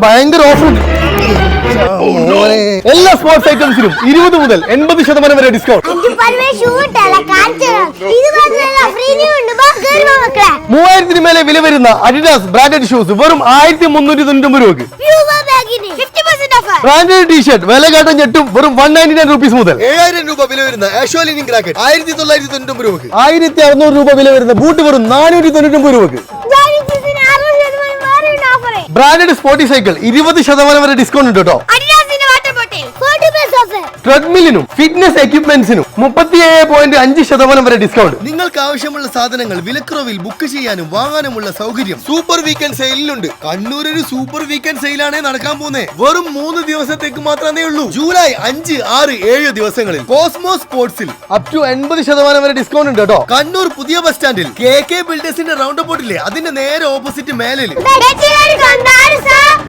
ഭയങ്കര ഓഫർ എല്ലാ സ്പോർട്സ് ഐറ്റംസിനും 20 മുതൽ 80% വരെ ഡിസ്കൗണ്ട്. 3000 മേലെ വില വരുന്ന അഡിഡാസ് ബ്രാൻഡഡ് ഷൂസ് വെറും 1390 രൂപക്ക്. ബ്രാൻഡഡ് ടീഷർട്ട് വിലകാട്ടം ഞെട്ടും വെറും 199 rupees മുതൽ. 7000 രൂപ വില വരുന്ന ആഷ്വാലിനിങ് റാക്കറ്റ് 1999 രൂപക്ക്. 1600 രൂപ വില വരുന്ന ബൂട്ട് വെറും 499 രൂപക്ക്. ബ്രാൻഡഡ് സ്പോർട്ടി സൈക്കിൾ 20% വരെ ഡിസ്കൗണ്ട് ഉണ്ട് കേട്ടോ. ട്രെഡ്മില്ലിനും ഫിറ്റ്നസ് എക്യുപ്മെന്റ്സിനും 37.5% വരെ ഡിസ്കൗണ്ട്. നിങ്ങൾക്ക് ആവശ്യമുള്ള സാധനങ്ങൾ വിലക്കുറവിൽ ബുക്ക് ചെയ്യാനും വാങ്ങാനുമുള്ള സൗകര്യം സൂപ്പർ വീക്കെൻഡ് സെയിലുണ്ട്. കണ്ണൂർ ഒരു സൂപ്പർ വീക്കെൻഡ് സെയിലാണേ നടക്കാൻ പോകുന്നത്. വെറും 3 ദിവസത്തേക്ക് മാത്രമേ ഉള്ളൂ. ജൂലൈ 5, 6, 7 ദിവസങ്ങളിൽ കോസ്മോസ് സ്പോർട്സിൽ അപ് ടു 80% വരെ ഡിസ്കൗണ്ട് ഉണ്ട് കേട്ടോ. കണ്ണൂർ പുതിയ ബസ് സ്റ്റാൻഡിൽ KK ബിൽഡേഴ്സിന്റെ റൗണ്ട് അബൌട്ടില്ലേ, അതിന്റെ നേരെ ഓപ്പോസിറ്റ് മേലിൽ